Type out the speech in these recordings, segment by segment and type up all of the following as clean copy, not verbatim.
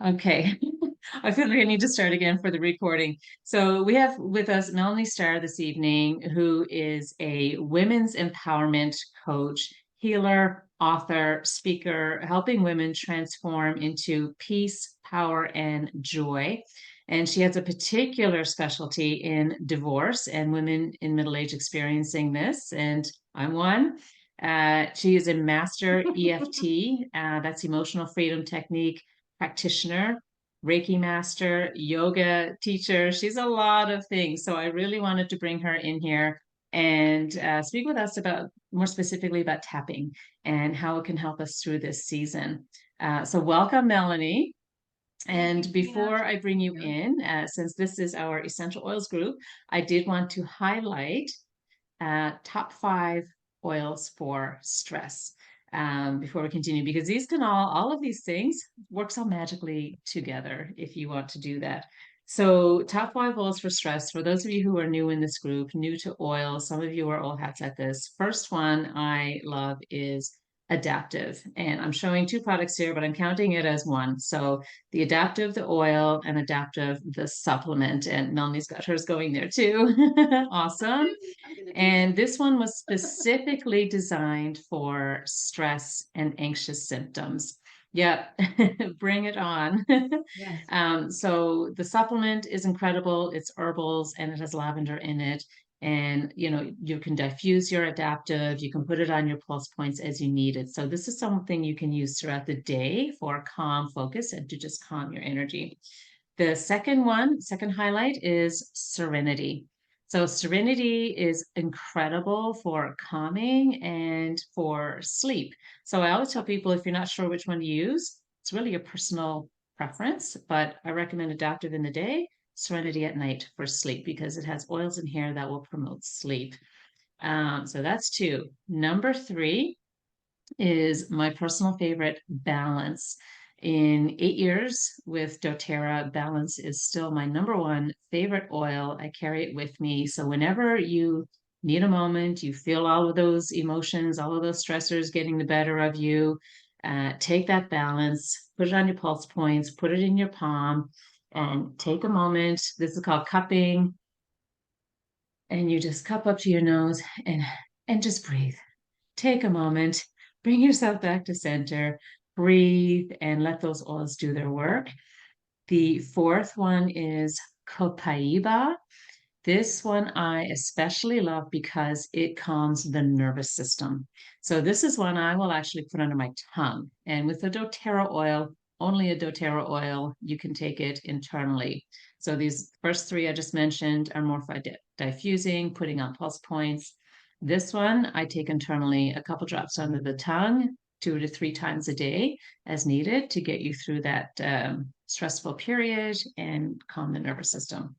Okay. I feel like I need to start again for the recording. So we have with us Melanie Starr this evening, who is a women's empowerment coach, healer, author, speaker, helping women transform into peace, power, and joy. And she has a particular specialty in divorce and women in middle age experiencing this. And I'm one. She is a master EFT, that's emotional freedom technique practitioner, Reiki master, yoga teacher. She's a lot of things. So I really wanted to bring her in here and speak with us about more specifically about tapping and how it can help us through this season. So welcome, Melanie. Thank you, And Gina. before I bring you in, since this is our essential oils group, I did want to highlight top 5 oils for stress before we continue, because these can all of these things work so magically together if you want to do that. So, top 5 oils for stress. For those of you who are new in this group, new to oil, some of you are old hats at this. First one I love is adaptive. And I'm showing 2 products here, but I'm counting it as one. So, the adaptive, the oil, and adaptive, the supplement. And Melanie's got hers going there too. Awesome. I'm gonna do And that. this one was specifically designed for stress and anxious symptoms. Yep, bring it on. Yes. So the supplement is incredible. It's herbals and it has lavender in it. And you can diffuse your adaptive, you can put it on your pulse points as you need it. So this is something you can use throughout the day for calm focus and to just calm your energy. The second highlight is serenity. So serenity is incredible for calming and for sleep. So I always tell people if you're not sure which one to use, it's really your personal preference, but I recommend adaptive in the day, serenity at night for sleep because it has oils in here that will promote sleep. So that's 2. Number 3 is my personal favorite, balance. In 8 years with doTERRA, balance is still my number 1 favorite oil. I carry it with me. So whenever you need a moment, you feel all of those emotions, all of those stressors getting the better of you, take that balance, put it on your pulse points, put it in your palm, and take a moment. This is called cupping. And you just cup up to your nose and just breathe. Take a moment, bring yourself back to center, breathe, and let those oils do their work. The fourth one is copaiba. This one I especially love because it calms the nervous system. So this is one I will actually put under my tongue. And with the doTERRA oil, only a doTERRA oil, you can take it internally. So these first 3 I just mentioned are more for diffusing, putting on pulse points. This one I take internally, a couple drops under the tongue, 2 to 3 times a day as needed to get you through that stressful period and calm the nervous system.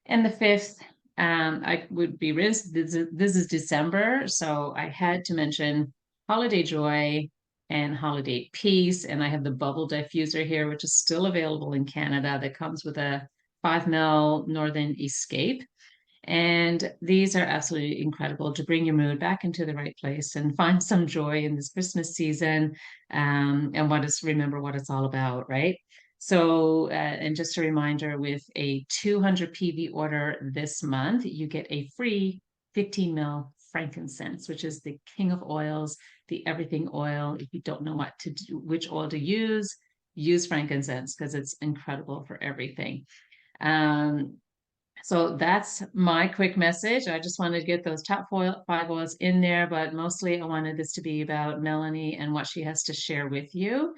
And the fifth, I would be risk. This is December, so I had to mention holiday joy and holiday peace. And I have the bubble diffuser here, which is still available in Canada, that comes with a 5 ml Northern Escape. And these are absolutely incredible to bring your mood back into the right place and find some joy in this Christmas season, and remember what it's all about, right? So, and just a reminder, with a 200 PV order this month, you get a free 15 ml frankincense, which is the king of oils, the everything oil. If you don't know what to do, which oil to use frankincense because it's incredible for everything. Um, so that's my quick message. I just wanted to get those top 5 oils in there, but mostly I wanted this to be about Melanie and what she has to share with you.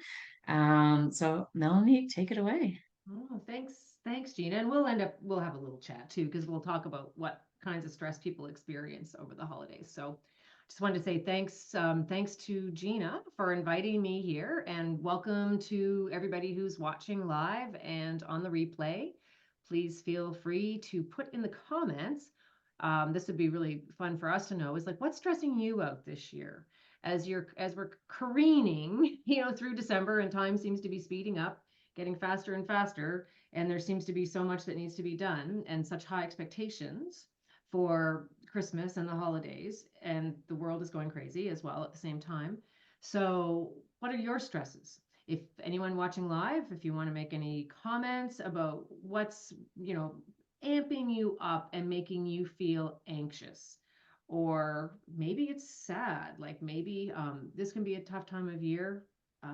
So Melanie, take it away. Oh, thanks. Thanks, Gina. And we'll have a little chat too, because we'll talk about what kinds of stress people experience over the holidays. So just wanted to say thanks to Gina for inviting me here, and welcome to everybody who's watching live and on the replay. Please feel free to put in the comments. This would be really fun for us to know, is like, what's stressing you out this year as we're careening, through December, and time seems to be speeding up, getting faster and faster, and there seems to be so much that needs to be done and such high expectations for Christmas and the holidays, and the world is going crazy as well at the same time. So what are your stresses? If anyone watching live, if you want to make any comments about what's, amping you up and making you feel anxious, or maybe it's sad, like maybe this can be a tough time of year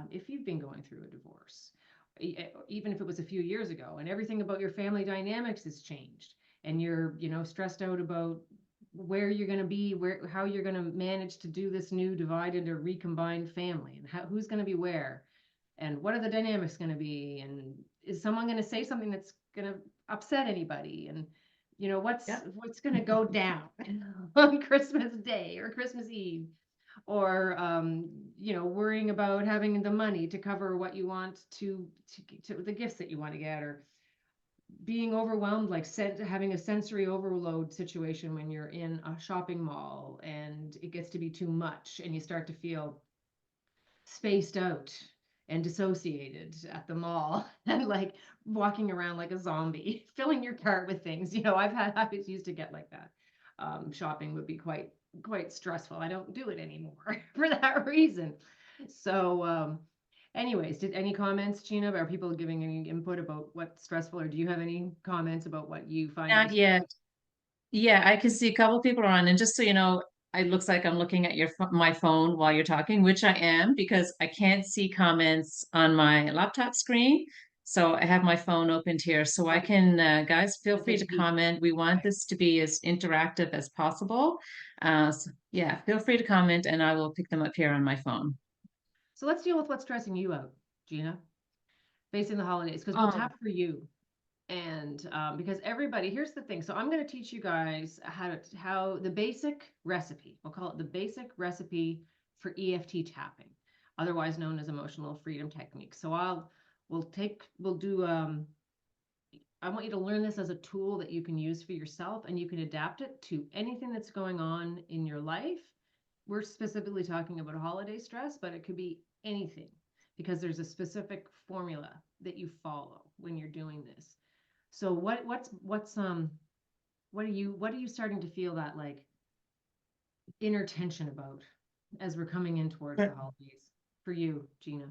if you've been going through a divorce, even if it was a few years ago and everything about your family dynamics has changed, and you're, stressed out about where you're going to be, how you're going to manage to do this new divided or recombined family, and who's going to be where, and what are the dynamics going to be, and is someone going to say something that's going to upset anybody, and Yeah. what's going to go down on Christmas Day or Christmas Eve, or worrying about having the money to cover what you want to the gifts that you want to get, or being overwhelmed, like having a sensory overload situation when you're in a shopping mall and it gets to be too much and you start to feel spaced out and dissociated at the mall and like walking around like a zombie, filling your cart with things. I was used to get like that. Shopping would be quite stressful. I don't do it anymore for that reason. So anyways, did any comments, Gina? Are people giving any input about what's stressful, or do you have any comments about what you find to be Not yet. Yeah, I can see a couple people are on, and just so you know, it looks like I'm looking at my phone while you're talking, which I am because I can't see comments on my laptop screen. So I have my phone opened here, so I right? can, guys, feel We'll free take a to peek. comment. We want Okay. this to be as interactive as possible. So yeah, feel free to comment, and I will pick them up here on my phone. So let's deal with what's stressing you out, Gina, facing the holidays, because we'll Oh, tap for you. And because everybody, here's the thing. So I'm going to teach you guys how the basic recipe, we'll call it the basic recipe for EFT tapping, otherwise known as emotional freedom technique. So we'll do, I want you to learn this as a tool that you can use for yourself, and you can adapt it to anything that's going on in your life. We're specifically talking about holiday stress, but it could be anything, because there's a specific formula that you follow when you're doing this. So what are you starting to feel that like inner tension about as we're coming in towards the for holidays for you, Gina?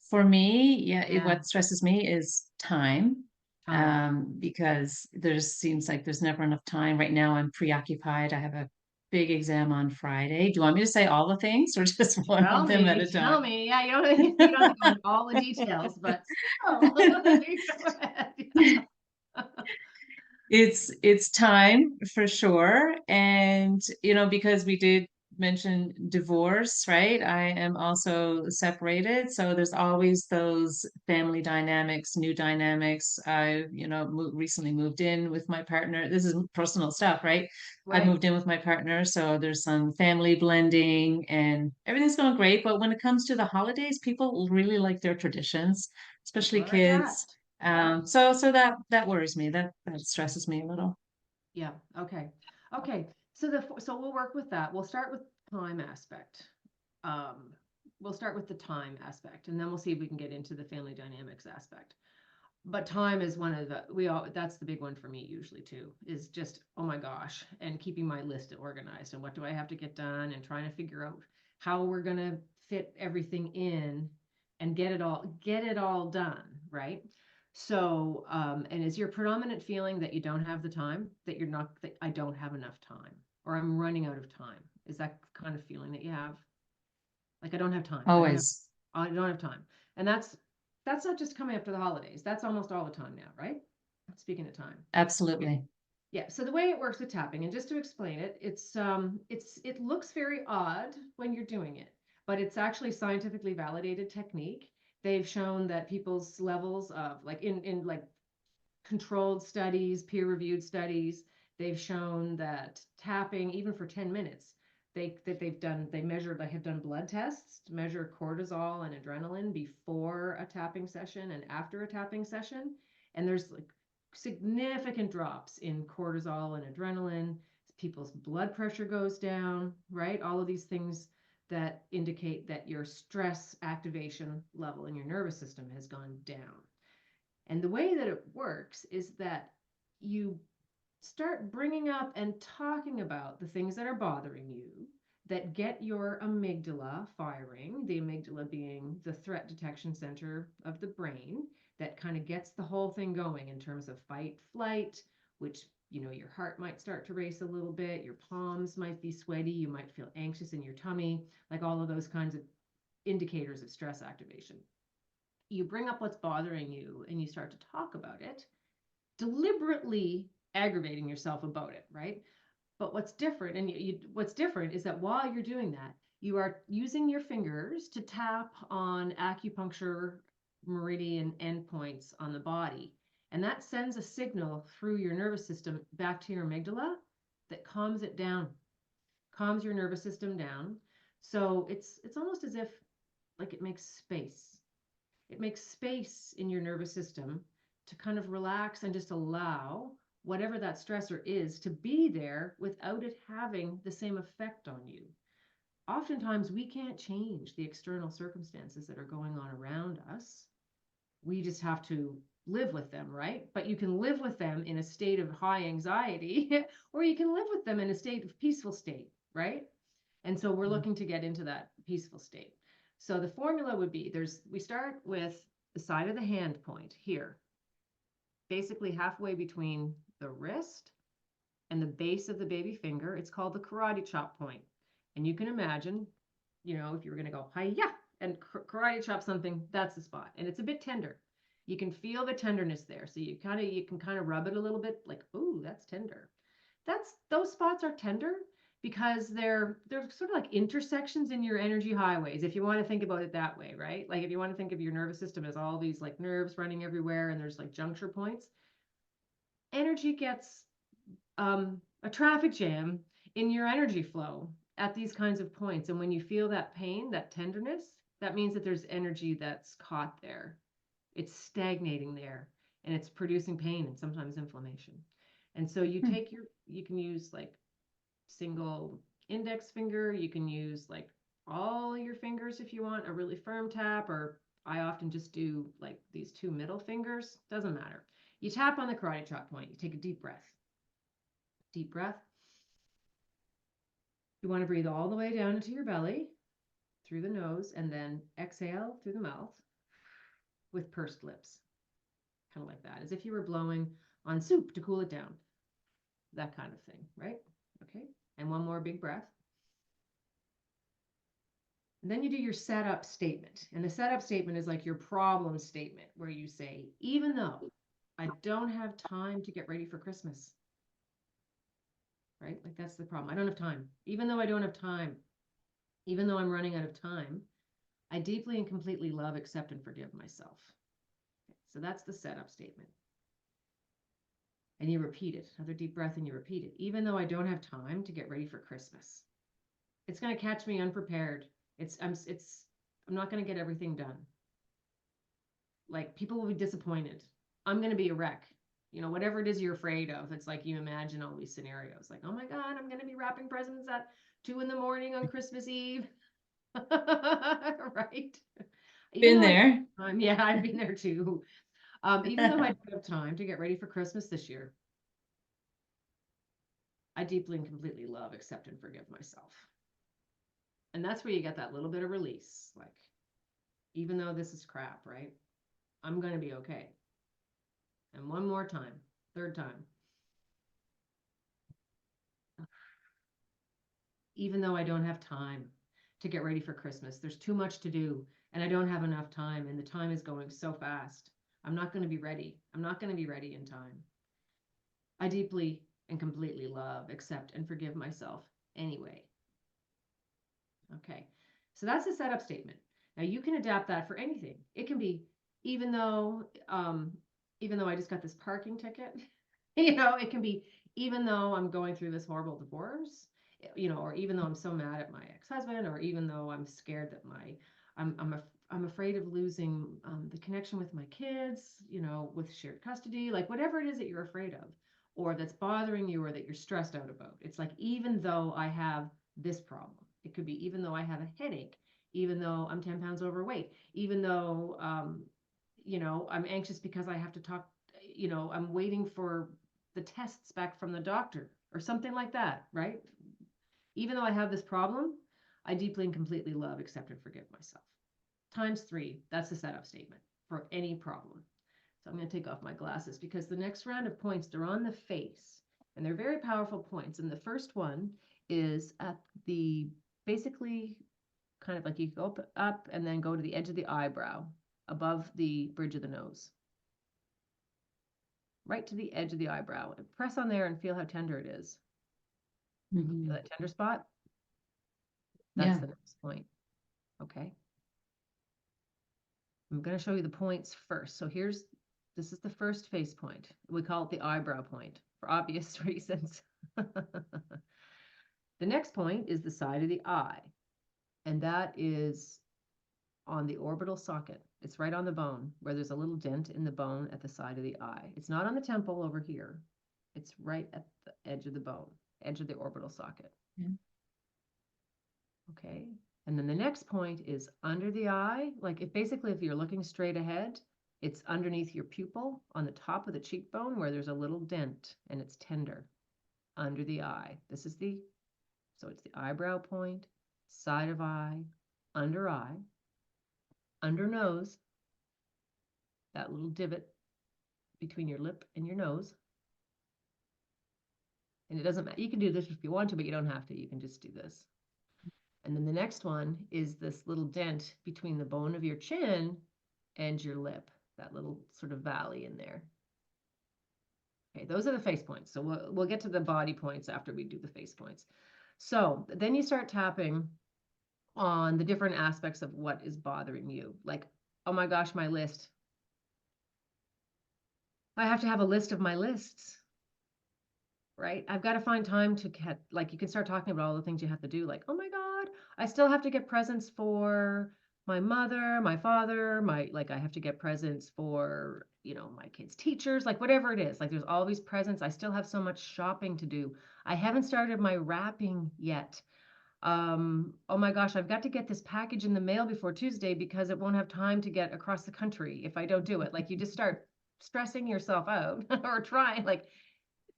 for me, yeah, Yeah, what stresses me is time. time. Because there seems like there's never enough time. Right now, I'm preoccupied. I have a big exam on Friday. Do you want me to say all the things or just one of Tell them at me, a tell time? me. Yeah, you don't have to go into all the details, but still, go ahead. It's time for sure. And because we did mention divorce, right? I am also separated, so there's always those family dynamics, new dynamics. I, recently moved in with my partner. This is personal stuff, right? I Right. moved in with my partner, so there's some family blending and everything's going great. But when it comes to the holidays, people really like their traditions, That's especially what I kids. thought. Yeah. So that worries me. That stresses me a little. Yeah. Okay. Okay. So we'll work with that. We'll start with time aspect. Um, we'll start with the time aspect, and then we'll see if we can get into the family dynamics aspect. But time is one of the that's the big one for me usually too, is just, oh my gosh, and keeping my list organized and what do I have to get done, and trying to figure out how we're gonna fit everything in and get it all done, right? So and is your predominant feeling that you don't have the time, that I don't have enough time, or I'm running out of time? Is that kind of feeling that you have? Like, I don't have time. Always. I don't have time. And that's not just coming up to the holidays. That's almost all the time now, right? Speaking of time. Absolutely. Yeah. So the way it works with tapping, and just to explain it, it looks very odd when you're doing it, but it's actually scientifically validated technique. They've shown that people's levels of, like, in like controlled studies, peer-reviewed studies, they've shown that tapping, even for 10 minutes, they have done blood tests to measure cortisol and adrenaline before a tapping session and after a tapping session. And there's like significant drops in cortisol and adrenaline. People's blood pressure goes down, right? All of these things that indicate that your stress activation level in your nervous system has gone down. And the way that it works is that you start bringing up and talking about the things that are bothering you that get your amygdala firing, the amygdala being the threat detection center of the brain that kind of gets the whole thing going in terms of fight, flight, which, your heart might start to race a little bit, your palms might be sweaty, you might feel anxious in your tummy, like all of those kinds of indicators of stress activation. You bring up what's bothering you and you start to talk about it, deliberately aggravating yourself about it, right? But what's different, what's different is that while you're doing that, you are using your fingers to tap on acupuncture meridian endpoints on the body. And that sends a signal through your nervous system back to your amygdala that calms it down, calms your nervous system down. So it's almost as if like it makes space. It makes space in your nervous system to kind of relax and just allow whatever that stressor is to be there without it having the same effect on you. Oftentimes, we can't change the external circumstances that are going on around us. We just have to live with them, right? But you can live with them in a state of high anxiety, or you can live with them in a state of peaceful state, right? And so we're looking to get into that peaceful state. So the formula would be we start with the side of the hand point here, basically halfway between the wrist and the base of the baby finger. It's called the karate chop point. And you can imagine, if you were going to go, hi-ya, and karate chop something, that's the spot. And it's a bit tender. You can feel the tenderness there. So you can kind of rub it a little bit like, ooh, that's tender. Those spots are tender because they're sort of like intersections in your energy highways, if you want to think about it that way, right? Like if you want to think of your nervous system as all these like nerves running everywhere and there's like juncture points, energy gets a traffic jam in your energy flow at these kinds of points. And when you feel that pain, that tenderness, that means that there's energy that's caught there. It's stagnating there and it's producing pain and sometimes inflammation. And so you can use like single index finger. You can use like all your fingers if you want a really firm tap, or I often just do like these two middle fingers. Doesn't matter. You tap on the karate chop point. You take a deep breath. Deep breath. You want to breathe all the way down into your belly through the nose and then exhale through the mouth with pursed lips. Kind of like that, as if you were blowing on soup to cool it down. That kind of thing, right? Okay. And one more big breath. And then you do your setup statement. And the setup statement is like your problem statement where you say, even though I don't have time to get ready for Christmas, right? Like that's the problem. I don't have time. Even though I don't have time, even though I'm running out of time, I deeply and completely love, accept, and forgive myself. Okay, so that's the setup statement. And you repeat it. Another deep breath and you repeat it. Even though I don't have time to get ready for Christmas. It's going to catch me unprepared. I'm not going to get everything done. Like people will be disappointed. I'm going to be a wreck. Whatever it is you're afraid of, it's like you imagine all these scenarios like, oh my God, I'm going to be wrapping presents at 2 a.m. on Christmas Eve. Right? Been there. Yeah, I've been there too. Even though I don't have time to get ready for Christmas this year, I deeply and completely love, accept, and forgive myself. And that's where you get that little bit of release. Like, even though this is crap, right? I'm going to be okay. And one more time, third time. Even though I don't have time to get ready for Christmas, there's too much to do and I don't have enough time and the time is going so fast. I'm not going to be ready. I'm not going to be ready in time. I deeply and completely love, accept, and forgive myself anyway. Okay, so that's the setup statement. Now you can adapt that for anything. It can be, even though I just got this parking ticket, it can be, even though I'm going through this horrible divorce, or even though I'm so mad at my ex-husband, or even though I'm scared that I'm afraid of losing the connection with my kids, with shared custody, like whatever it is that you're afraid of, or that's bothering you, or that you're stressed out about. It's like, even though I have this problem. It could be, even though I have a headache, even though I'm 10 pounds overweight, even though, I'm anxious because I have to talk, I'm waiting for the tests back from the doctor or something like that, right? Even though I have this problem, I deeply and completely love, accept, and forgive myself. Times 3, that's the setup statement for any problem. So I'm going to take off my glasses because the next round of points, they're on the face and they're very powerful points. And the first one is at the, basically kind of like you go up and then go to the edge of the eyebrow above the bridge of the nose. Right to the edge of the eyebrow. And press on there and feel how tender it is. Mhm. Feel that tender spot? That's Yeah. the next point. Okay. I'm going to show you the points first. So this is the first face point. We call it the eyebrow point for obvious reasons. The next point is the side of the eye, and that is on the orbital socket. It's right on the bone where there's a little dent in the bone at the side of the eye. It's not on the temple over here. It's right at the edge of the bone, edge of the orbital socket. Yeah. Okay. And then the next point is under the eye. Like if you're looking straight ahead, it's underneath your pupil on the top of the cheekbone where there's a little dent and it's tender under the eye. So it's the eyebrow point, side of eye, under nose, that little divot between your lip and your nose. And it doesn't matter. You can do this if you want to, but you don't have to. You can just do this. And then the next one is this little dent between the bone of your chin and your lip, that little sort of valley in there. Okay, those are the face points. So we'll get to the body points after we do the face points. So then you start tapping on the different aspects of what is bothering you. Like, oh my gosh, my list. I have to have a list of my lists, right? I've got to find time to get, like, you can start talking about all the things you have to do. Like, oh my God, I still have to get presents for my mother, my father, I have to get presents for, my kids' teachers, like whatever it is. Like there's all these presents. I still have so much shopping to do. I haven't started my wrapping yet. Oh my gosh, I've got to get this package in the mail before Tuesday because it won't have time to get across the country if I don't do it. Like you just start stressing yourself out or trying, like,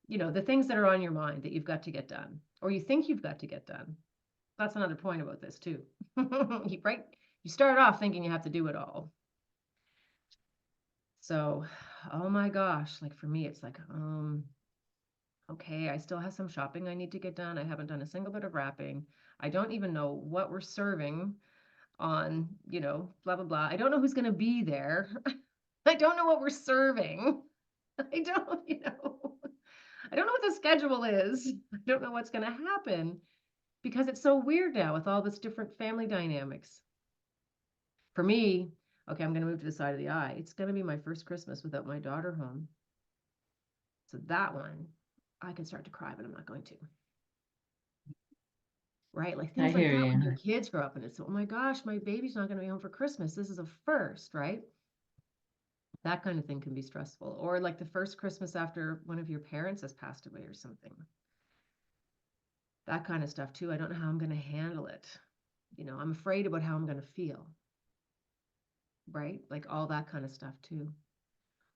the things that are on your mind that you've got to get done or you think you've got to get done. That's another point about this too. Right? You start off thinking you have to do it all. So, oh my gosh, like for me, it's like, okay, I still have some shopping I need to get done. I haven't done a single bit of wrapping. I don't even know what we're serving on, blah, blah, blah. I don't know who's going to be there. I don't know what we're serving. I don't, I don't know what the schedule is. I don't know what's going to happen because it's so weird now with all this different family dynamics. For me, okay, I'm going to move to the side of the eye. It's going to be my first Christmas without my daughter home. So that one, I can start to cry, but I'm not going to. Right? Like I things like hear that when you. your kids grow up and it's, oh my gosh, my baby's not going to be home for Christmas. This is a first, right? That kind of thing can be stressful. Or like the first Christmas after one of your parents has passed away or something. That kind of stuff too. I don't know how I'm going to handle it. I'm afraid about how I'm going to feel. Right? Like all that kind of stuff too.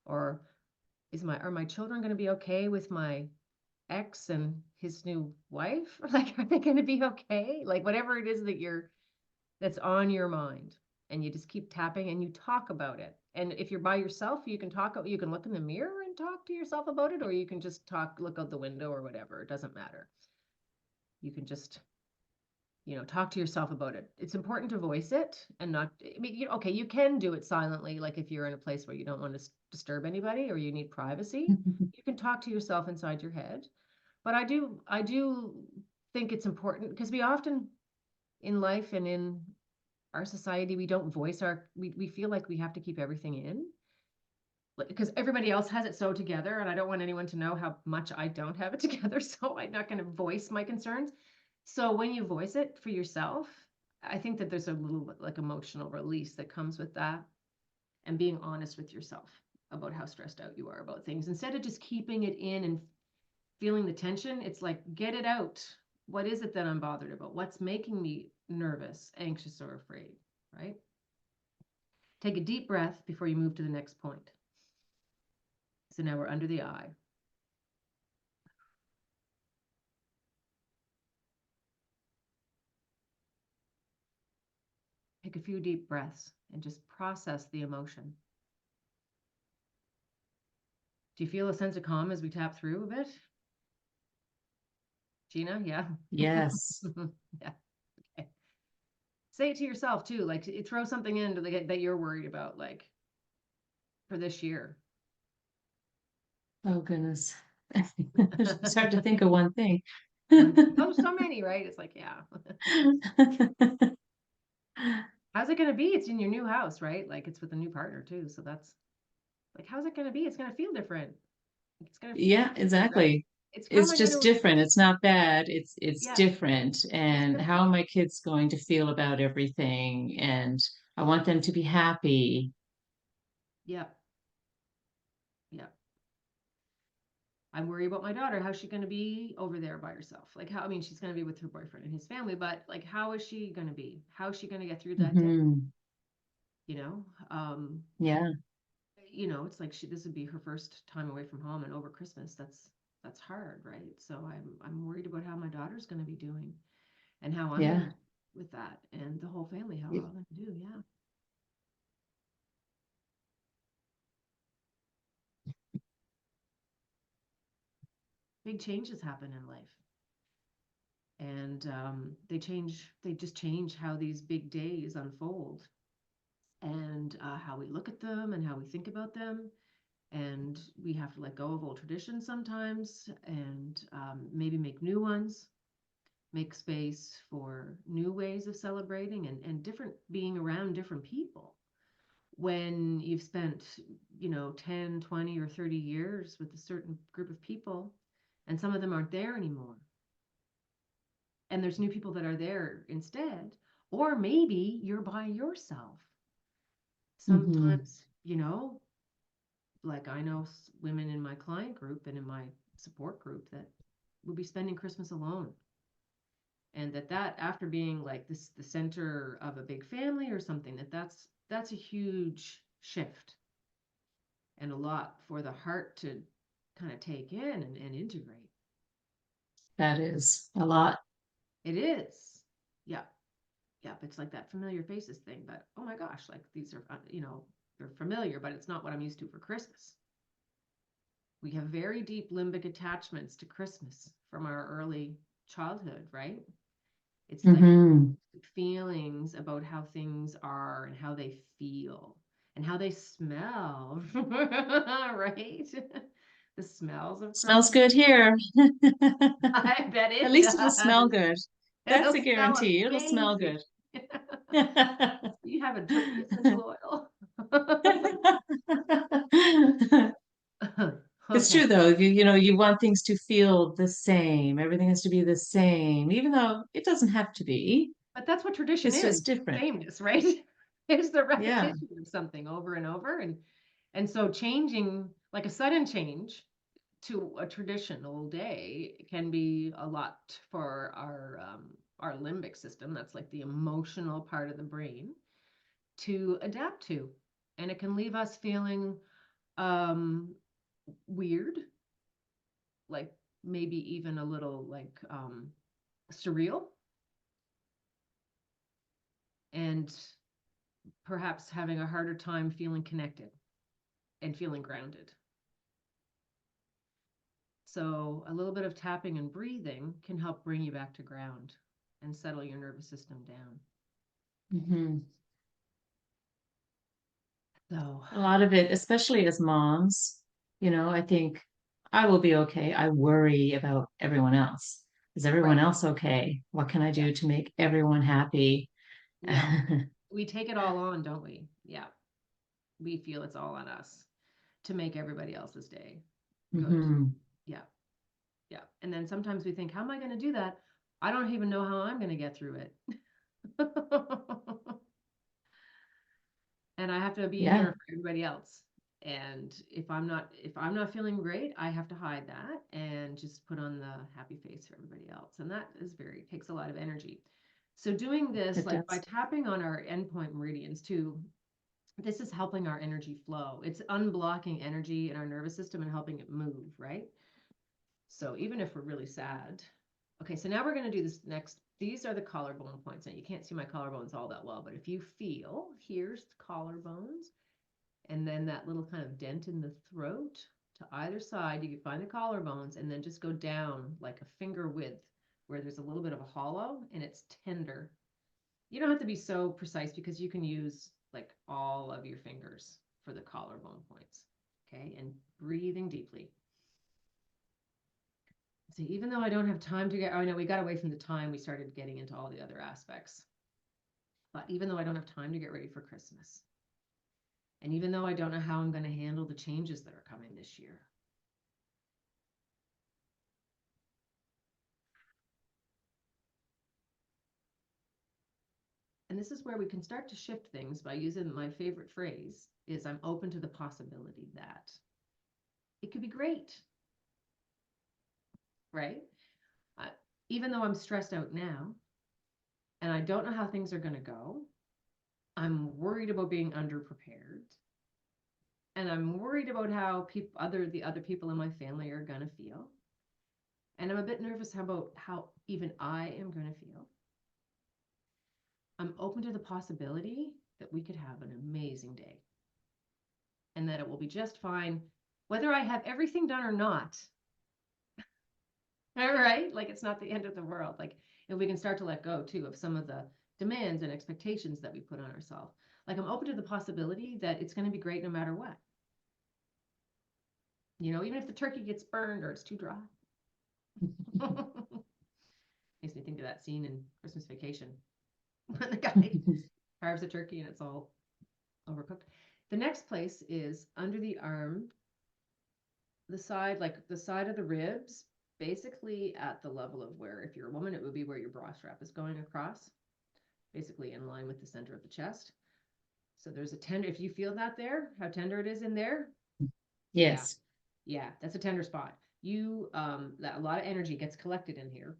Or are my children going to be okay with my ex and his new wife? Like, are they going to be okay? Like whatever it is that's on your mind, and you just keep tapping and you talk about it. And if you're by yourself, you can look in the mirror and talk to yourself about it, or you can just look out the window or whatever. It doesn't matter. You can just, talk to yourself about it. It's important to voice it and not, I mean, okay, you can do it silently. Like if you're in a place where you don't want to disturb anybody or you need privacy, you can talk to yourself inside your head. But I do think it's important because we often in life and in our society, we don't voice we feel like we have to keep everything in because everybody else has it so together. And I don't want anyone to know how much I don't have it together. So I'm not going to voice my concerns. So when you voice it for yourself, I think that there's a little like emotional release that comes with that and being honest with yourself about how stressed out you are about things instead of just keeping it in and feeling the tension. It's like, get it out. What is it that I'm bothered about? What's making me nervous, anxious, or afraid, right? Take a deep breath before you move to the next point. So now we're under the eye. Take a few deep breaths and just process the emotion. Do you feel a sense of calm as we tap through a bit? Gina, yeah? Yes. Yeah. Okay. Say it to yourself too, like throw something in that you're worried about, like for this year. Oh, goodness. It's hard to think of one thing. Oh, so many, right? It's like, yeah. How's it going to be? It's in your new house, right? Like it's with a new partner too. So that's like, how's it going to be? It's going to feel different. It's going to feel Yeah, different, right? exactly. It's how am It's I going just to, different. It's not bad. It's yeah, different. it's And how different. are my kids going to feel about everything? And I want them to be happy. Yeah. Yeah. I'm worried about my daughter. How's she going to be over there by herself? Like how, I mean, she's going to be with her boyfriend and his family, but like, how is she going to be? How is she going to get through that day? Hmm. You know, Yeah, it's like this would be her first time away from home and over Christmas. That's hard, right? So I'm worried about how my daughter's going to be doing and how I'm going to yeah. do with that and the whole family, how we're Y- all going to do. Yeah. Big changes happen in life. And they just change how these big days unfold and how we look at them and how we think about them. And we have to let go of old traditions sometimes and maybe make new ones, make space for new ways of celebrating and different being around different people. When you've spent, 10, 20, or 30 years with a certain group of people, and some of them aren't there anymore, and there's new people that are there instead, or maybe you're by yourself. hmm Sometimes, like I know women in my client group and in my support group that will be spending Christmas alone. And that after being like this the center of a big family or something, that's a huge shift and a lot for the heart to kind of take in and integrate. That is a lot. It is. Yeah. Yeah. It's like that familiar faces thing, but oh my gosh, like these are, they're familiar, but it's not what I'm used to for Christmas. We have very deep limbic attachments to Christmas from our early childhood, right? It's like Hmm feelings about how things are and how they feel and how they smell, right? The smells of Smells Christmas. good here. I bet At it least it'll smell does. good. That's It'll a smell guarantee. It'll smell amazing. good. You have a turkey essential oil. It's true Okay. though. You want things to feel the same. Everything has to be the same, even though it doesn't have to be. But that's what tradition It's is, just different. sameness, right? It's the Yeah, repetition of something over and over. And so changing, like a sudden change to a traditional day can be a lot for our limbic system. That's like the emotional part of the brain to adapt to. And it can leave us feeling um, weird, like maybe even a little like surreal, and perhaps having a harder time feeling connected and feeling grounded. So, a little bit of tapping and breathing can help bring you back to ground and settle your nervous system down. hmm So, a lot of it, especially as moms, I think I will be okay. I worry about everyone else. Is everyone right. else okay? What can I Yeah. do to make everyone happy? Yeah. We take it all on, don't we? Yeah. We feel it's all on us to make everybody else's day good. hmm Yeah. Yeah. And then sometimes we think, how am I going to do that? I don't even know how I'm going to get through it. And I have to be Yeah, there for everybody else. And if I'm not feeling great, I have to hide that and just put on the happy face for everybody else. And that is takes a lot of energy. So doing this, it like by does. tapping on our endpoint meridians too, this is helping our energy flow. It's unblocking energy in our nervous system and helping it move, right? So even if we're really sad, okay, so now we're going to do this next these are the collarbone points. And you can't see my collarbones all that well, but if you feel, here's the collarbones, and then that little kind of dent in the throat to either side, you can find the collarbones, and then just go down like a finger width where there's a little bit of a hollow and it's tender. You don't have to be so precise because you can use like all of your fingers for the collarbone points. Okay, and breathing deeply. See, even though I don't have time to get, oh no, we got away from the time, we started getting into all the other aspects. But even though I don't have time to get ready for Christmas, and even though I don't know how I'm going to handle the changes that are coming this year, and this is where we can start to shift things by using my favorite phrase is I'm open to the possibility that it could be great, right? Even though I'm stressed out now and I don't know how things are going to go, I'm worried about being underprepared. And I'm worried about how the other people in my family are going to feel. And I'm a bit nervous about how even I am going to feel. I'm open to the possibility that we could have an amazing day and that it will be just fine, whether I have everything done or not. All right. Like it's not the end of the world. Like if we can start to let go too of some of the demands and expectations that we put on ourselves. Like I'm open to the possibility that it's going to be great no matter what. You know, even if the turkey gets burned or it's too dry. Makes me think of that scene in Christmas Vacation when the guy carves a turkey and it's all overcooked. The next place is under the arm, the side, like the side of the ribs, basically at the level of where, if you're a woman, it would be where your bra strap is going across, basically in line with the center of the chest. So there's a tender, if you feel that there, how tender it is in there. Yes. Yeah, that's a tender spot. That a lot of energy gets collected in here.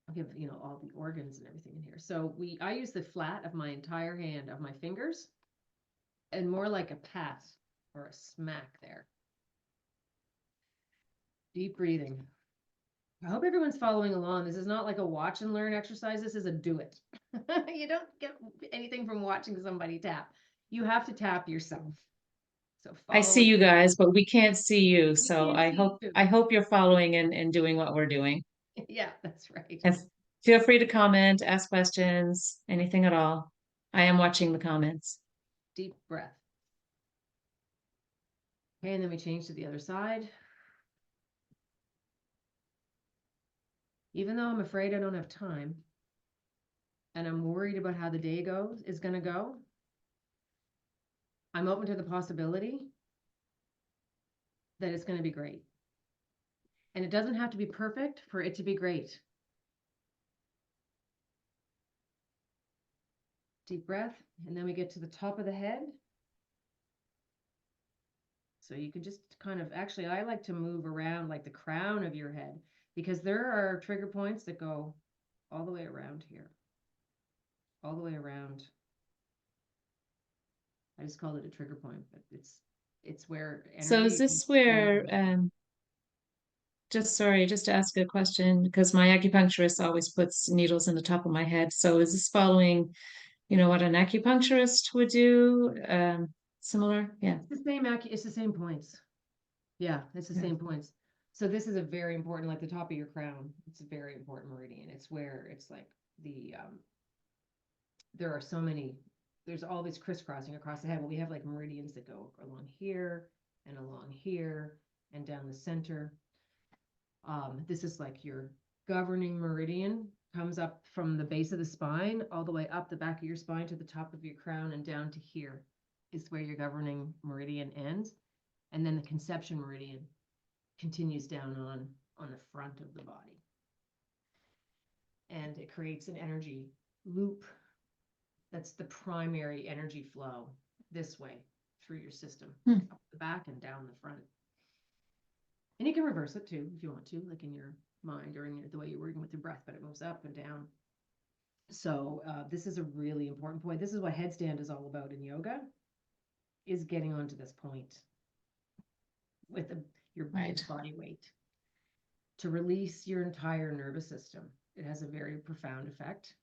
I'll give, all the organs and everything in here. So I use the flat of my entire hand of my fingers and more like a pat or a smack there. Deep breathing. I hope everyone's following along. This is not like a watch and learn exercise. This is a do it. You don't get anything from watching somebody tap. You have to tap yourself. So I see you guys, but we can't see you. We So can't see you. I hope you're following and doing what we're doing. Yeah, that's right. And feel free to comment, ask questions, anything at all. I am watching the comments. Deep breath. Okay, and then we change to the other side. Even though I'm afraid I don't have time and I'm worried about how the day is going to go, I'm open to the possibility that it's going to be great. And it doesn't have to be perfect for it to be great. Deep breath, and then we get to the top of the head. So you can just kind of, actually, I like to move around like the crown of your head because there are trigger points that go all the way around here, all the way around. I just called it a trigger point, but it's where energy. So is this where, just to ask a question, because my acupuncturist always puts needles in the top of my head. So is this following, what an acupuncturist would do? Similar? Yeah. It's the same points. Yeah, it's the same points. So this is a very important, like the top of your crown. It's a very important meridian. It's where it's like there are so many, there's all this crisscrossing across the head. Well, we have like meridians that go along here and down the center. This is like your governing meridian, comes up from the base of the spine all the way up the back of your spine to the top of your crown and down to here is where your governing meridian ends. And then the conception meridian continues down on the front of the body. And it creates an energy loop. That's the primary energy flow this way through your system, up the back and down the front. And you can reverse it too, if you want to, like in your mind or in the way you're working with your breath, but it moves up and down. So this is a really important point. This is what headstand is all about in yoga, is getting onto this point with your body weight to release your entire nervous system. It has a very profound effect.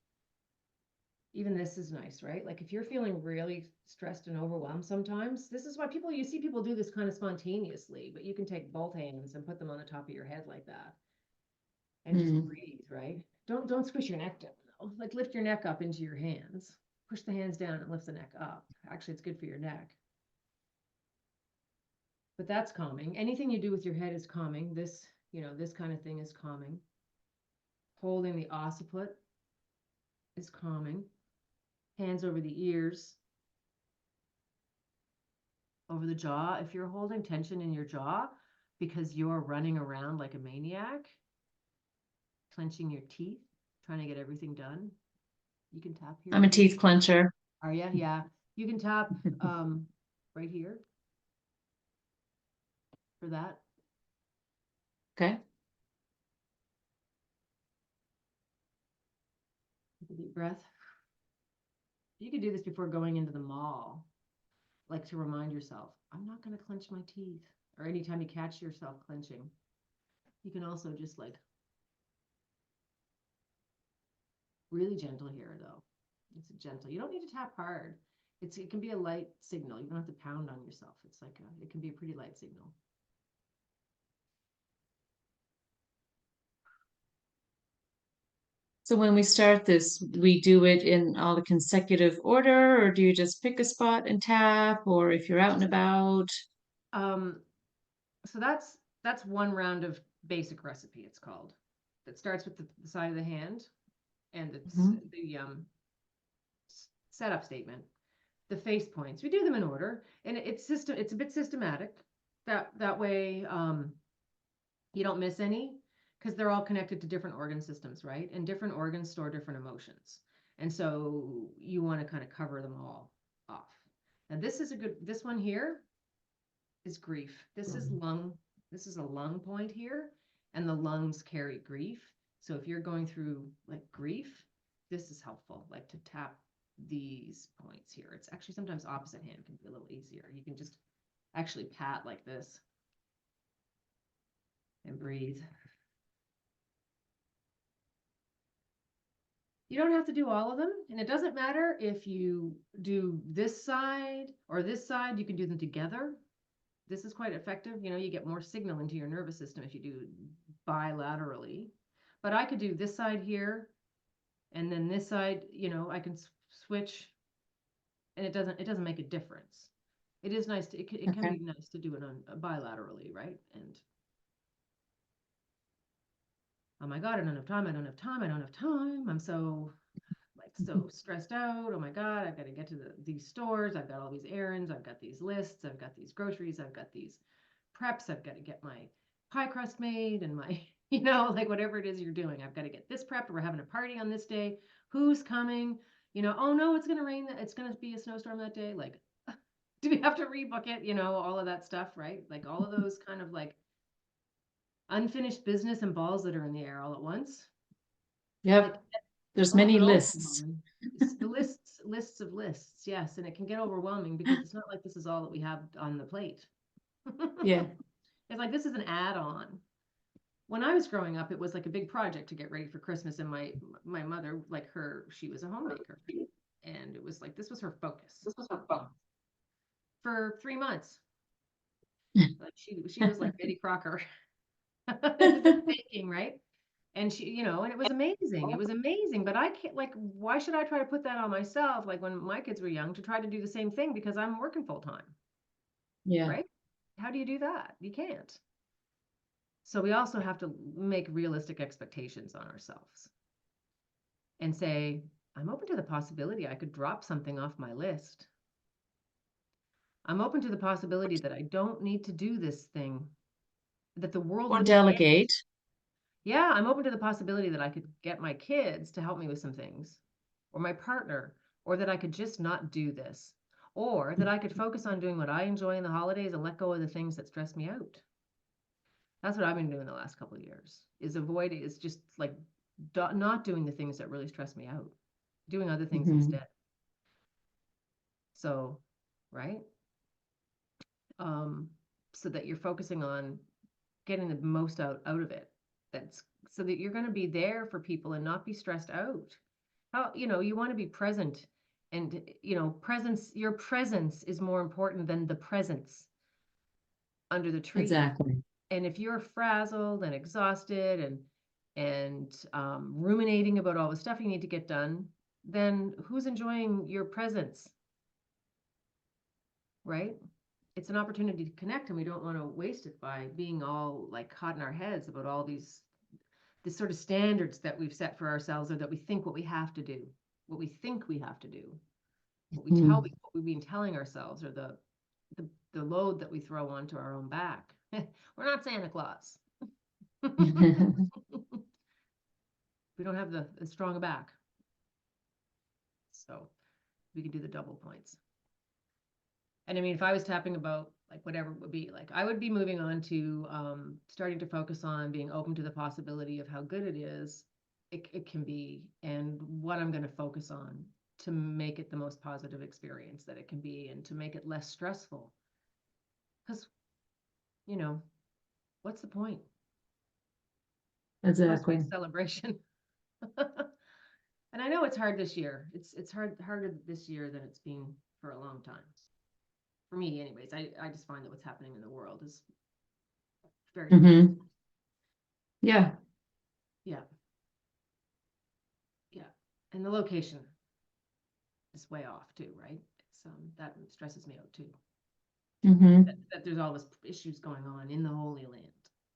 Even this is nice, right? Like if you're feeling really stressed and overwhelmed sometimes, this is why you see people do this kind of spontaneously, but you can take both hands and put them on the top of your head like that and just Mm. breathe, right? Don't squish your neck down though. Like lift your neck up into your hands. Push the hands down and lift the neck up. Actually, it's good for your neck. But that's calming. Anything you do with your head is calming. This, this kind of thing is calming. Holding the occiput is calming. Hands over the ears, over the jaw. If you're holding tension in your jaw because you're running around like a maniac, clenching your teeth, trying to get everything done, you can tap here I'm a too. teeth clencher. Are you? Yeah. You can tap right here for that. Okay. Take a deep breath. You could do this before going into the mall, like to remind yourself, I'm not going to clench my teeth. Or anytime you catch yourself clenching, you can also just like really gentle here though. It's a gentle. You don't need to tap hard. It can be a light signal. You don't have to pound on yourself. It can be a pretty light signal. So when we start this, we do it in all the consecutive order, or do you just pick a spot and tap, or if you're out and about? Um, so that's one round of basic recipe, it's called. That starts with the side of the hand and it's Mhm. the setup statement. The face points. We do them in order, and it's a bit systematic. That way you don't miss any because they're all connected to different organ systems, right? And different organs store different emotions. And so you want to kind of cover them all off. Now this one here is grief. This is a lung point here, and the lungs carry grief. So if you're going through like grief, this is helpful, like to tap these points here. It's actually sometimes opposite hand can be a little easier. You can just actually pat like this and breathe. You don't have to do all of them, and it doesn't matter if you do this side or this side, you can do them together. This is quite effective. You get more signal into your nervous system if you do bilaterally. But I could do this side here and then this side, I can switch and it doesn't make a difference. It is nice it can Okay. be nice to do it on bilaterally, right? And oh my God, I don't have time. I don't have time. I don't have time. I'm so stressed out. Oh my God, I've got to get to these stores. I've got all these errands. I've got these lists. I've got these groceries. I've got these preps. I've got to get my pie crust made and my, like whatever it is you're doing. I've got to get this prepped. We're having a party on this day. Who's coming? Oh no, it's going to rain. It's going to be a snowstorm that day. Like, do we have to rebook it? All of that stuff, right? Like all of those kind of like unfinished business and balls that are in the air all at once. Like Yep. There's a little many bit lists. overwhelming. It's the lists of lists, yes, and it can get overwhelming because it's not like this is all that we have on the plate. Yeah. It's like this is an add-on. When I was growing up, it was like a big project to get ready for Christmas, and my mother, like she was a homemaker, and it was like this was her focus for 3 months. Like she was like Betty Crocker, just baking, right? And and it was amazing. It was amazing. But I can't, like, why should I try to put that on myself? Like when my kids were young, to try to do the same thing because I'm working full time, Yeah. right? How do you do that? You can't. So we also have to make realistic expectations on ourselves and say, I'm open to the possibility I could drop something off my list. I'm open to the possibility that I don't need to do this thing, that the world Or wouldn't end. delegate. Yeah, I'm open to the possibility that I could get my kids to help me with some things, or my partner, or that I could just not do this, or that I could focus on doing what I enjoy in the holidays and let go of the things that stress me out. That's what I've been doing the last couple of years, is just like not doing the things that really stress me out, doing other things Mhm. instead. So, right? So that you're focusing on getting the most out of it that's so that you're going to be there for people and not be stressed out. How, you want to be present, and, your presence is more important than the presence under the tree. Exactly. And if you're frazzled and exhausted and ruminating about all the stuff you need to get done, then who's enjoying your presence, right? It's an opportunity to connect, and we don't want to waste it by being all like caught in our heads about all these sort of standards that we've set for ourselves, or that we think what we have to do, what we think we have to do, Mm. what we've been telling ourselves, or the load that we throw onto our own back. We're not Santa Claus. We don't have the strong a back, so we can do the double points. And I mean, if I was tapping about like whatever it would be, like I would be moving on to starting to focus on being open to the possibility of how good it can be, and what I'm going to focus on to make it the most positive experience that it can be, and to make it less stressful. Because, what's the point? It's supposed to be Exactly. a celebration. And I know it's hard this year. It's harder this year than it's been for a long time. For me, anyways. I just find that what's happening in the world is very Hmm. Yeah. Yeah. Yeah. And the location is way off too, right? It's that stresses me out too. Hmm. That there's all this issues going on in the Holy Land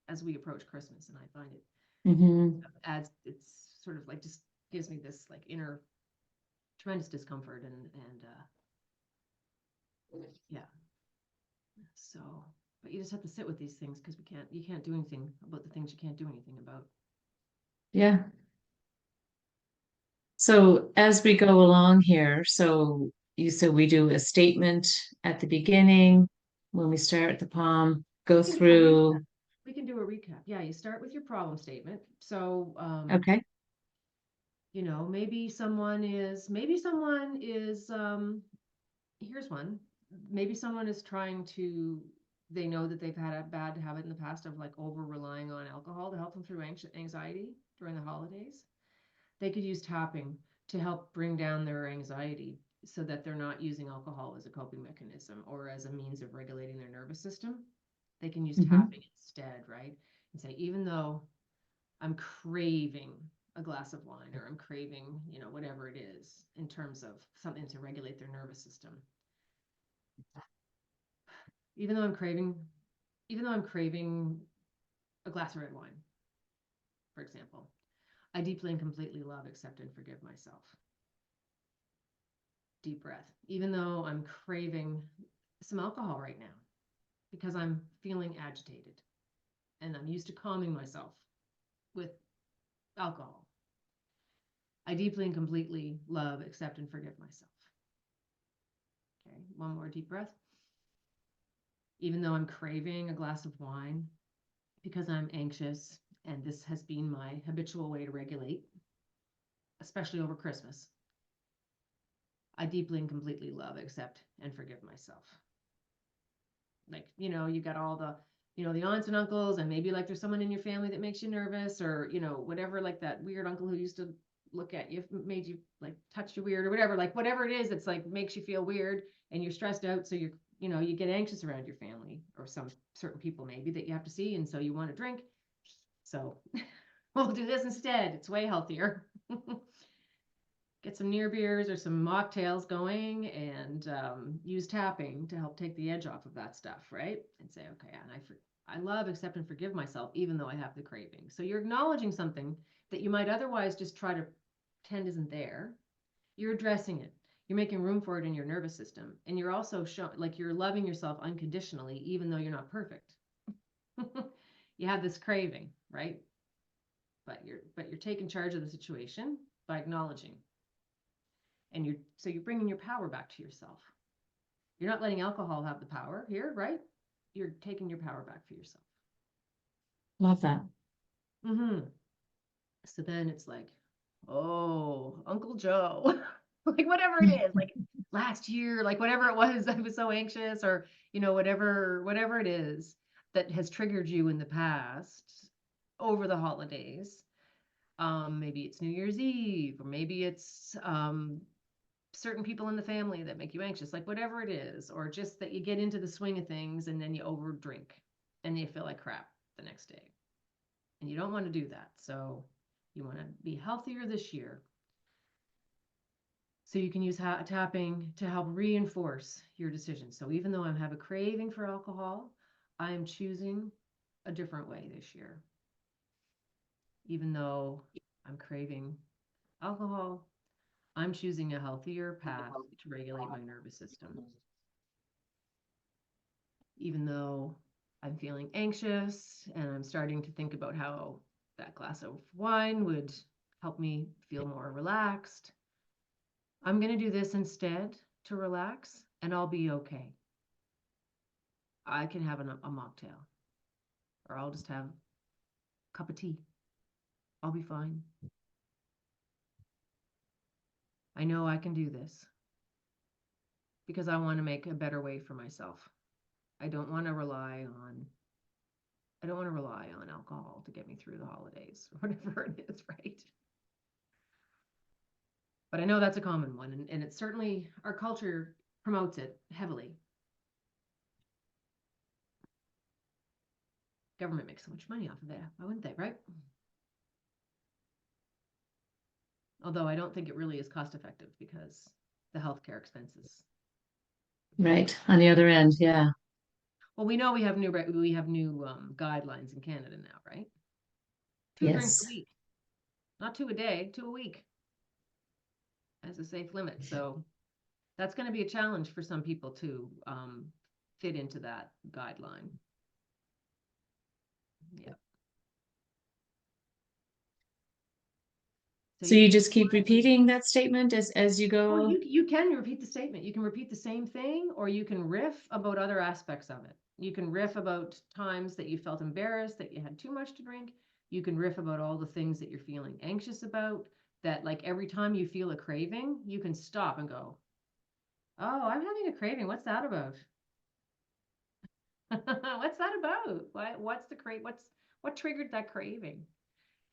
as we approach Christmas, and I find it Hmm. it's sort of like just gives me this like inner tremendous discomfort, and yeah. So, but you just have to sit with these things, because you can't do anything about the things you can't do anything about. Yeah. So as we go along here, so you said we do a statement at the beginning when we start the poem, go We can do a recap. through. Yeah, you start with your problem statement. So, Okay. maybe someone is here's one. Maybe someone is trying to, they know that they've had a bad habit in the past of like over relying on alcohol to help them through anxiety during the holidays. They could use tapping to help bring down their anxiety, so that they're not using alcohol as a coping mechanism or as a means of regulating their nervous system. They can use Hmm. tapping instead, right? And say, even though I'm craving a glass of wine, or I'm craving, whatever it is, in terms of something to regulate their nervous system. Even though I'm craving, even though I'm craving a glass of red wine, for example, I deeply and completely love, accept, and forgive myself. Deep breath. Even though I'm craving some alcohol right now, because I'm feeling agitated and I'm used to calming myself with alcohol, I deeply and completely love, accept, and forgive myself. Okay, one more deep breath. Even though I'm craving a glass of wine because I'm anxious, and this has been my habitual way to regulate, especially over Christmas, I deeply and completely love, accept, and forgive myself. Like, you got all the aunts and uncles, and maybe like there's someone in your family that makes you nervous, or, whatever, like that weird uncle who used to look at you, made you like touch you weird, or whatever, like whatever it is that's like makes you feel weird and you're stressed out. So you get anxious around your family or some certain people maybe that you have to see. And so you want to drink. So we'll do this instead. It's way healthier. Get some near beers or some mocktails going, and use tapping to help take the edge off of that stuff, right? And say, okay, and I love, accept, and forgive myself, even though I have the craving. So you're acknowledging something that you might otherwise just try to pretend isn't there. You're addressing it. You're making room for it in your nervous system, and you're also showing like you're loving yourself unconditionally, even though you're not perfect. You have this craving, right? But you're taking charge of the situation by acknowledging, and you're bringing your power back to yourself. You're not letting alcohol have the power here, right? You're taking your power back for yourself. Love that. Mm-hmm. So then it's like, oh, Uncle Joe, like whatever it is, like last year, like whatever it was, I was so anxious, or whatever it is that has triggered you in the past. over the holidays. Maybe it's New Year's Eve, or maybe it's certain people in the family that make you anxious, like whatever it is, or just that you get into the swing of things and then you over drink and you feel like crap the next day. And you don't want to do that. So you want to be healthier this year. So you can use tapping to help reinforce your decision. So even though I have a craving for alcohol, I'm choosing a different way this year. Even though I'm craving alcohol, I'm choosing a healthier path to regulate my nervous system. Even though I'm feeling anxious and I'm starting to think about how that glass of wine would help me feel more relaxed, I'm going to do this instead to relax, and I'll be okay. I can have a mocktail, or I'll just have a cup of tea. I'll be fine. I know I can do this because I want to make a better way for myself. I don't want to rely on alcohol to get me through the holidays, or whatever it is, right? But I know that's a common one, and it's certainly, our culture promotes it heavily. Government makes so much money off of it. Why wouldn't they, right? Although I don't think it really is cost effective because the healthcare expenses. Right. On the other end, yeah. Well, we know we have new guidelines in Canada now, right? 2 drinks a Yes. week, not 2 a day, 2 a week as a safe limit. So that's going to be a challenge for some people to fit into that guideline. Yeah. So you just keep repeating that statement as you Well, go? you can repeat the statement. You can repeat the same thing, or you can riff about other aspects of it. You can riff about times that you felt embarrassed, that you had too much to drink. You can riff about all the things that you're feeling anxious about, that like every time you feel a craving, you can stop and go, "Oh, I'm having a craving. What's that about?" What's that about? What's the what triggered that craving?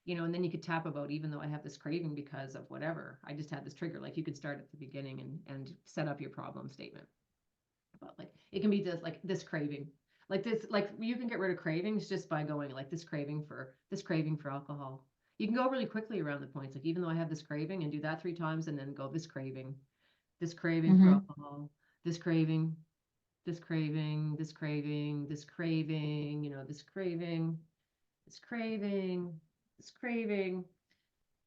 And then you could tap about, even though I have this craving because of whatever, I just had this trigger. Like you could start at the beginning and set up your problem statement. But like it can be just like this craving. Like this, like you can get rid of cravings just by going like this craving for alcohol. You can go really quickly around the points. Like even though I have this craving, and do that 3 times and then go this craving for Mm-hmm. alcohol, this craving, this craving, this craving, this craving, this craving, this craving, this craving.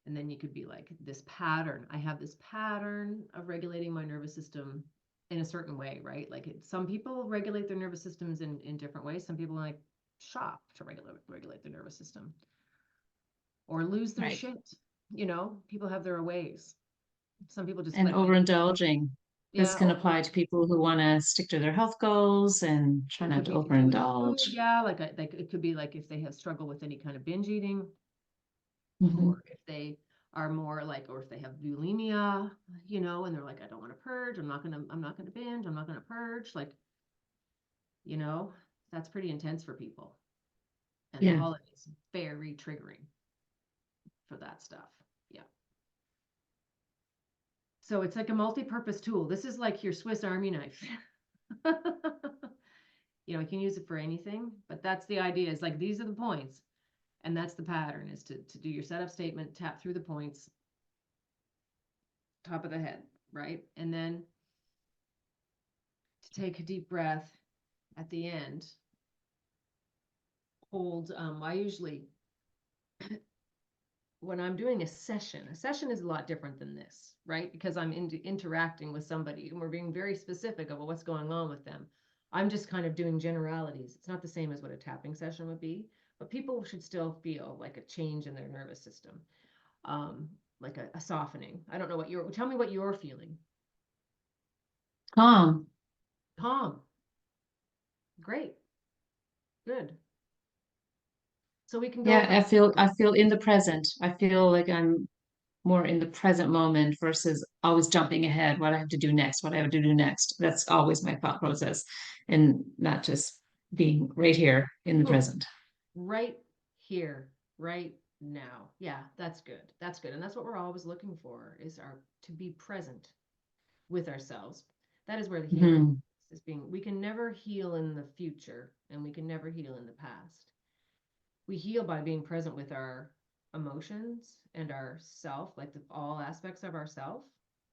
And then you could be like, this pattern. I have this pattern of regulating my nervous system in a certain way, right? Like some people regulate their nervous systems in different ways. Some people like shop to regulate their nervous system, or lose their Right. shit. People have their ways. Some people just And like they, overindulging. This yeah, can apply to people who want to stick to their health goals and try it not could to be to do with overindulge. food. Yeah, like it could be like if they have struggle with any kind of binge eating, Mm-hmm. or if they are more like, or if they have bulimia, and they're like, I don't want to purge. I'm not gonna binge. I'm not gonna purge. Like, you know, that's pretty intense for people. And the Yeah. holidays very triggering for that stuff. Yeah. So it's like a multi-purpose tool. This is like your Swiss Army knife. You can use it for anything, but that's the idea, is like these are the points. And that's the pattern, is to do your setup statement, tap through the points, top of the head, right? And then to take a deep breath at the end, hold, I usually, when I'm doing a session is a lot different than this, right? Because I'm interacting with somebody and we're being very specific about what's going on with them. I'm just kind of doing generalities. It's not the same as what a tapping session would be, but people should still feel like a change in their nervous system, like a softening. I don't know tell me what you're feeling. Calm. Calm. Great. Good. So we can go Yeah, over. I feel in the present. I feel like I'm more in the present moment versus always jumping ahead, what I have to do next, what I have to do next. That's always my thought process, and not just being right here in the Boom. present. Right here. right now. Yeah, that's good. That's good. And that's what we're always looking for is to be present with ourselves. That is where the healing Hmm. is being. We can never heal in the future and we can never heal in the past. We heal by being present with our emotions and our self, like all aspects of ourself,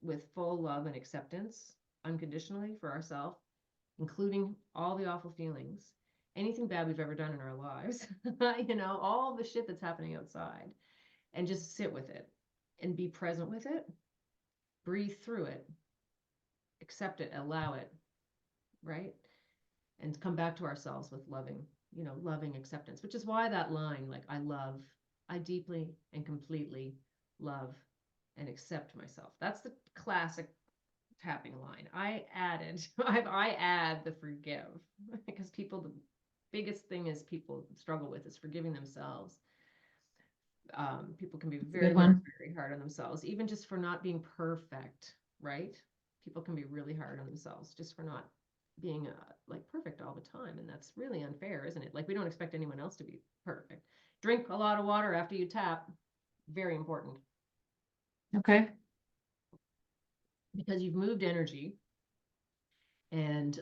with full love and acceptance unconditionally for ourself, including all the awful feelings, anything bad we've ever done in our lives, all the shit that's happening outside, and just sit with it and be present with it, breathe through it, accept it, allow it, right? And come back to ourselves with loving acceptance, which is why that line, like, I deeply and completely love and accept myself. That's the classic tapping line. I add the forgive because the biggest thing is people struggle with is forgiving themselves. People can be Good very, very, one. very hard on themselves, even just for not being perfect, right? People can be really hard on themselves just for not being like perfect all the time. And that's really unfair, isn't it? Like, we don't expect anyone else to be perfect. Drink a lot of water after you tap. Very important Okay. because you've moved energy and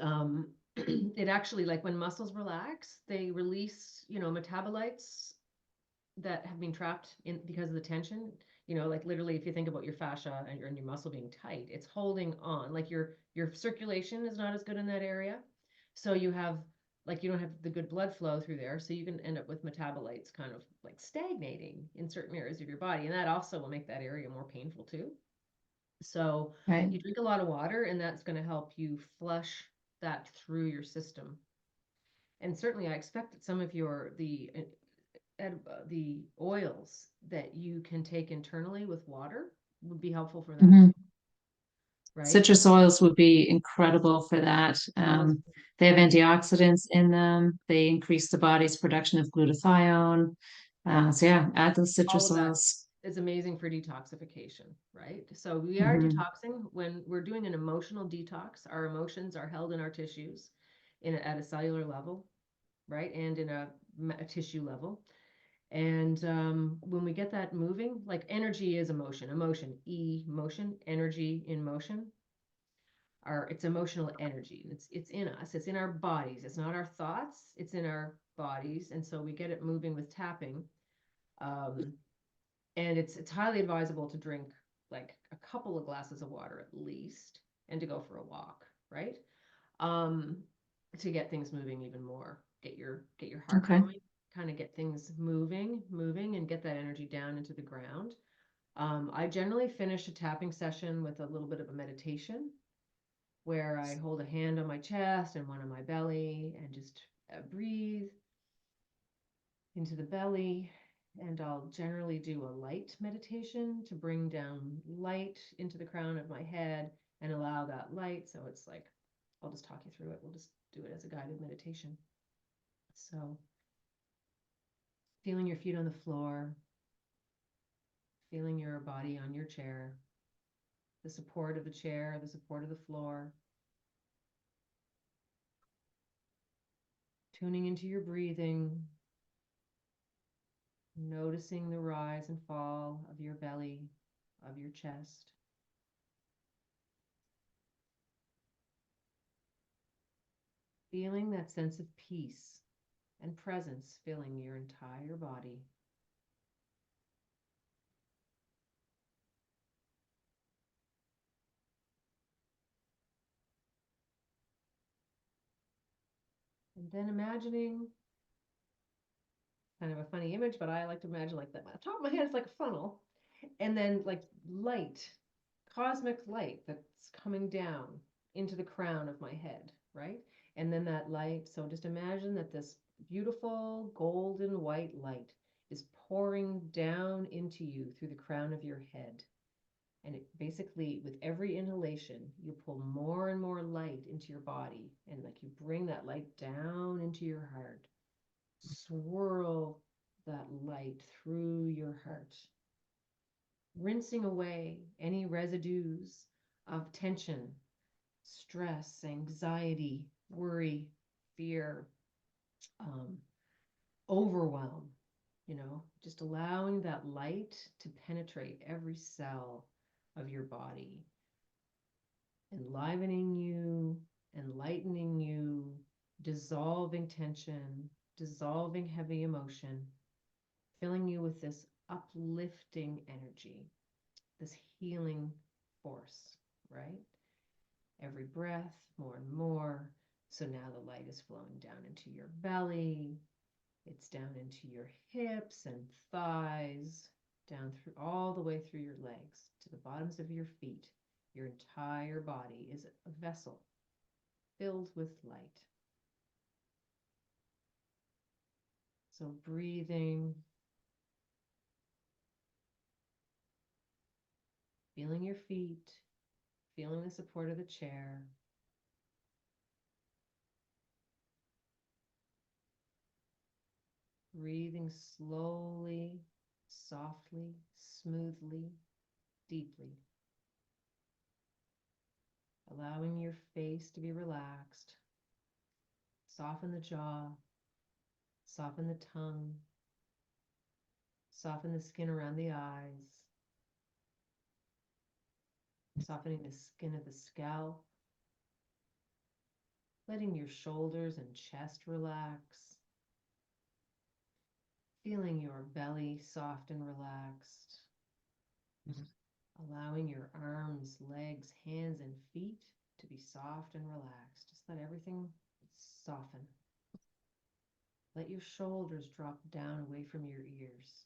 it actually, like, when muscles relax, they release, metabolites that have been trapped in because of the tension. Like, literally, if you think about your fascia and your muscle being tight, it's holding on. Like, your circulation is not as good in that area, so you don't have the good blood flow through there, so you can end up with metabolites kind of like stagnating in certain areas of your body, and that also will make that area more painful too. So Right. you drink a lot of water, and that's going to help you flush that through your system. And certainly, I expect that some of the oils that you can take internally with water would be helpful for that Hmm. too, right? Citrus oils would be incredible for that. Those, They have antioxidants in them. They increase the body's production of glutathione. So yeah, add those all citrus of that oils. is amazing for detoxification, right? So we are Hmm. detoxing when we're doing an emotional detox. Our emotions are held in our tissues at a cellular level, right? And in a tissue level. And when we get that moving, like, energy is emotion, motion, energy in motion. It's emotional energy. It's in us. It's in our bodies. It's not our thoughts. It's in our bodies, and so we get it moving with tapping. Um, and it's highly advisable to drink like a couple of glasses of water at least, and to go for a walk, right? Um, to get things moving even more. Get your heart Okay. going. Kind of get things moving, and get that energy down into the ground. I generally finish a tapping session with a little bit of a meditation where I hold a hand on my chest and one on my belly and just breathe into the belly. And I'll generally do a light meditation to bring down light into the crown of my head and allow that light. So it's like, I'll just talk you through it. We'll just do it as a guided meditation. So, feeling your feet on the floor, feeling your body on your chair, the support of the chair, the support of the floor, tuning into your breathing, noticing the rise and fall of your belly, of your chest. Feeling that sense of peace and presence filling your entire body. And then imagining, kind of a funny image, but I like to imagine like that. The top of my head is like a funnel, and then like light, cosmic light that's coming down into the crown of my head, right? And then that light, so just imagine that this beautiful golden white light is pouring down into you through the crown of your head. And it basically, with every inhalation, you pull more and more light into your body, and like you bring that light down into your heart. Swirl that light through your heart, rinsing away any residues of tension, stress, anxiety, worry, fear, um, overwhelm. just allowing that light to penetrate every cell of your body, enlivening you, enlightening you, dissolving tension, dissolving heavy emotion, filling you with this uplifting energy, this healing force, right? Every breath, more and more. So now the light is flowing down into your belly. It's down into your hips and thighs, down through all the way through your legs to the bottoms of your feet. Your entire body is a vessel filled with light. So breathing, feeling your feet, feeling the support of the chair. Breathing slowly, softly, smoothly, deeply. Allowing your face to be relaxed. Soften the jaw, soften the tongue, soften the skin around the eyes, softening the skin of the scalp, letting your shoulders and chest relax, feeling your belly soft and relaxed, allowing your arms, legs, hands, and feet to be soft and relaxed. Just let everything soften. Let your shoulders drop down away from your ears.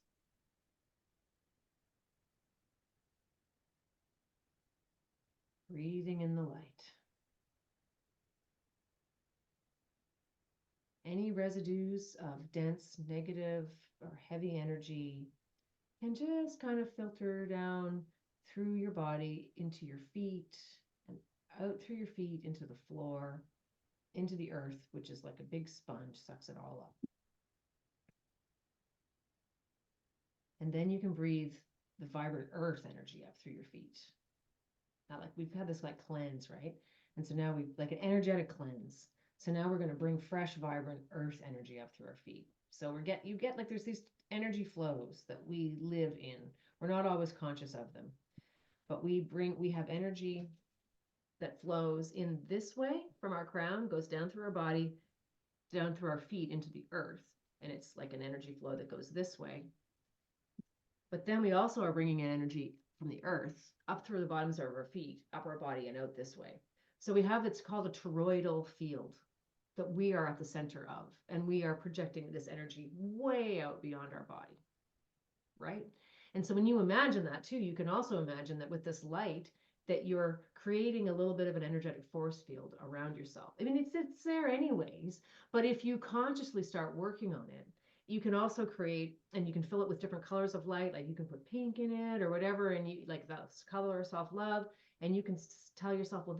Breathing in the light. Any residues of dense, negative, or heavy energy can just kind of filter down through your body into your feet and out through your feet into the floor, into the earth, which is like a big sponge, sucks it all up. And then you can breathe the vibrant earth energy up through your feet. Now, like we've had this like cleanse, right? And so now we've like an energetic cleanse. So now we're going to bring fresh, vibrant earth energy up through our feet. So you get like there's these energy flows that we live in. We're not always conscious of them, but we have energy that flows in this way from our crown, goes down through our body, down through our feet into the earth. And it's like an energy flow that goes this way. But then we also are bringing in energy from the earth up through the bottoms of our feet, up our body, and out this way. So we have, it's called a toroidal field that we are at the center of, and we are projecting this energy way out beyond our body, right? And so when you imagine that too, you can also imagine that with this light, that you're creating a little bit of an energetic force field around yourself. I mean, it's there anyways, but if you consciously start working on it, you can also create, and you can fill it with different colors of light, like you can put pink in it or whatever, and you like that's color of self-love, and you can tell yourself, well,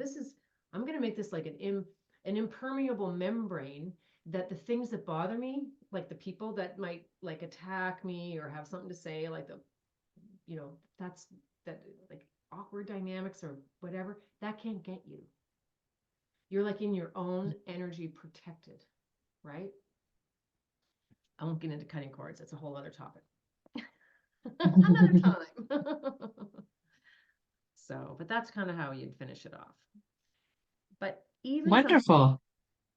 I'm going to make this like an impermeable membrane that the things that bother me, like the people that might like attack me or have something to say, like that's that like awkward dynamics or whatever, that can't get you. You're like in your own energy protected, right? I won't get into cutting cords. That's a whole other topic. Another time. So, but that's kind of how you'd finish it off. But even Wonderful.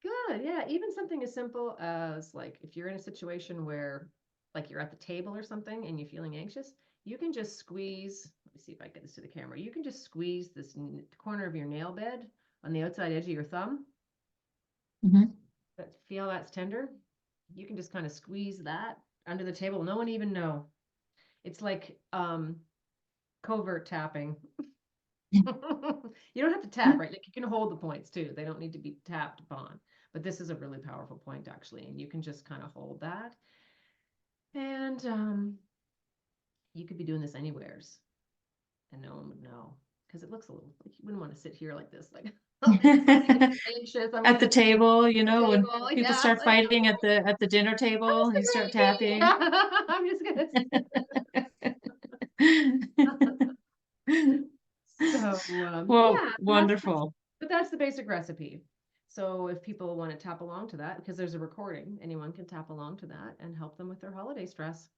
Good. Yeah. Even something as simple as like if you're in a situation where like you're at the table or something and you're feeling anxious, you can just squeeze. Let me see if I get this to the camera. You can just squeeze this corner of your nail bed on the outside edge of your thumb. Feel that's tender. You can just kind of squeeze that under the table. No one even know. It's like covert tapping. You don't have to tap, right? Like you can hold the points too. They don't need to be tapped upon. But this is a really powerful point actually, and you can just kind of hold that. And you could be doing this anywheres, and no one would know because it looks a little like you wouldn't want to sit here like this, like anxious. At the table, when people yeah, start fighting at the dinner table and you start tapping. I'm just gonna so well, yeah, wonderful. but that's the basic recipe. So if people want to tap along to that, because there's a recording, anyone can tap along to that and help them with their holiday stress.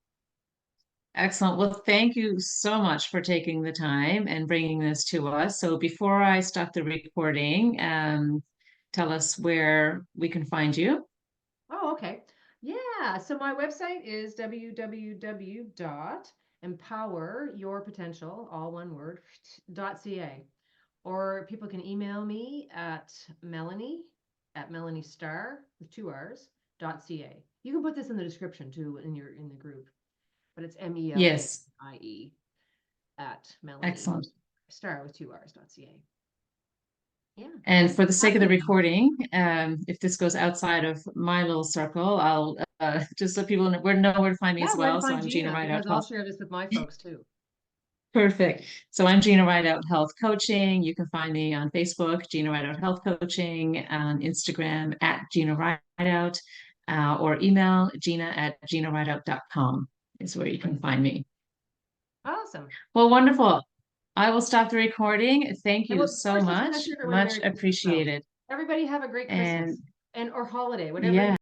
Excellent. Well, thank you so much for taking the time and bringing this to us. So before I stop the recording, tell us where we can find you. Oh, okay. Yeah. So my website is www.empoweryourpotential, all one word, .ca. Or people can email me at Melanie Starr with 2 R's .ca. You can put this in the description too in the group, but it's Yes, MELANIE at Melanie excellent. Starr with 2 R's .ca. Yeah. And for the sake of the Happy. recording, if this goes outside of my little circle, I'll just let people know where to find me Yeah, as where to well. So find I'm Gina Gina, Rideout because I'll Health. share this with my folks too. Perfect. So I'm Gina Rideout Health Coaching. You can find me on Facebook, Gina Rideout Health Coaching, on Instagram at Gina Rideout, or email gina@ginarideout.com is where you can find me. Awesome. Well, wonderful. I will stop the recording. Thank And you we'll, so first, let's much. wish everyone a Much Merry Christmas, though. appreciated. Everybody have a great And Christmas and or holiday, whatever yeah.